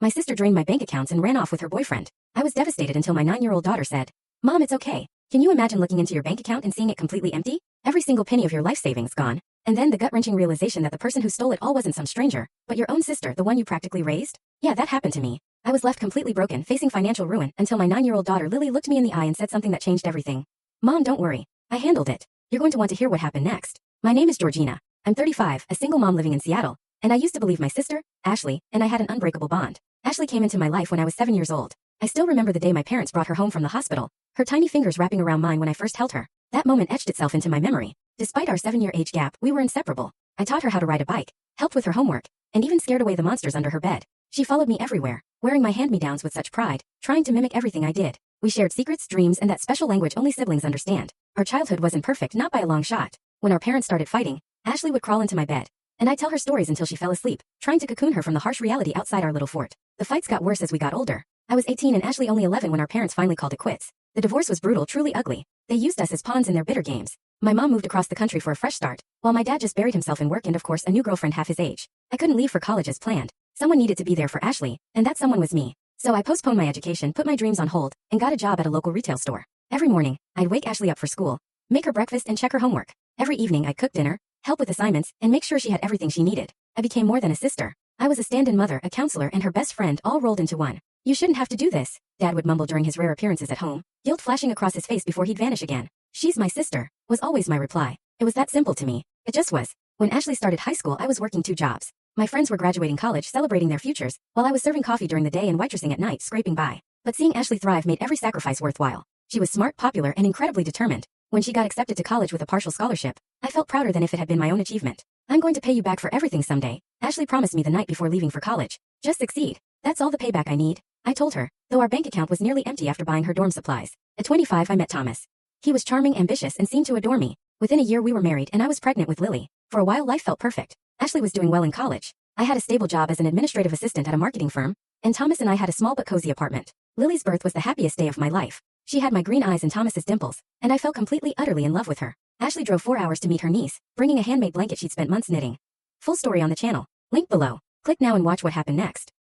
My sister drained my bank accounts and ran off with her boyfriend. I was devastated until my 9-year-old daughter said, "Mom, it's okay. Can you imagine looking into your bank account and seeing it completely empty? Every single penny of your life savings gone." And then the gut-wrenching realization that the person who stole it all wasn't some stranger, but your own sister, the one you practically raised? Yeah, that happened to me. I was left completely broken, facing financial ruin, until my 9-year-old daughter Lily looked me in the eye and said something that changed everything. "Mom, don't worry. I handled it. You're going to want to hear what happened next. My name is Georgina. I'm 35, a single mom living in Seattle, and I used to believe my sister, Ashley, and I had an unbreakable bond. Ashley came into my life when I was 7 years old. I still remember the day my parents brought her home from the hospital, her tiny fingers wrapping around mine when I first held her. That moment etched itself into my memory. Despite our 7-year age gap, we were inseparable. I taught her how to ride a bike, helped with her homework, and even scared away the monsters under her bed. She followed me everywhere, wearing my hand-me-downs with such pride, trying to mimic everything I did. We shared secrets, dreams, and that special language only siblings understand. Our childhood wasn't perfect, not by a long shot. When our parents started fighting, Ashley would crawl into my bed, and I'd tell her stories until she fell asleep, trying to cocoon her from the harsh reality outside our little fort. The fights got worse as we got older. I was 18 and Ashley only 11 when our parents finally called it quits. The divorce was brutal, truly ugly. They used us as pawns in their bitter games. My mom moved across the country for a fresh start, while my dad just buried himself in work and of course a new girlfriend half his age. I couldn't leave for college as planned. Someone needed to be there for Ashley, and that someone was me. So I postponed my education, put my dreams on hold, and got a job at a local retail store. Every morning, I'd wake Ashley up for school, make her breakfast and check her homework. Every evening I'd cook dinner, help with assignments, and make sure she had everything she needed. I became more than a sister. I was a stand-in mother, a counselor, and her best friend all rolled into one. "You shouldn't have to do this," Dad would mumble during his rare appearances at home, guilt flashing across his face before he'd vanish again. "She's my sister," was always my reply. It was that simple to me. It just was. When Ashley started high school, I was working 2 jobs. My friends were graduating college, celebrating their futures, while I was serving coffee during the day and waitressing at night, scraping by. But seeing Ashley thrive made every sacrifice worthwhile. She was smart, popular, and incredibly determined. When she got accepted to college with a partial scholarship, I felt prouder than if it had been my own achievement. "I'm going to pay you back for everything someday," Ashley promised me the night before leaving for college. "Just succeed. That's all the payback I need," I told her, though our bank account was nearly empty after buying her dorm supplies. At 25, I met Thomas. He was charming, ambitious, and seemed to adore me. Within a year we were married and I was pregnant with Lily. For a while life felt perfect. Ashley was doing well in college. I had a stable job as an administrative assistant at a marketing firm, and Thomas and I had a small but cozy apartment. Lily's birth was the happiest day of my life. She had my green eyes and Thomas's dimples, and I fell completely, utterly in love with her. Ashley drove 4 hours to meet her niece, bringing a handmade blanket she'd spent months knitting. Full story on the channel. Link below. Click now and watch what happened next.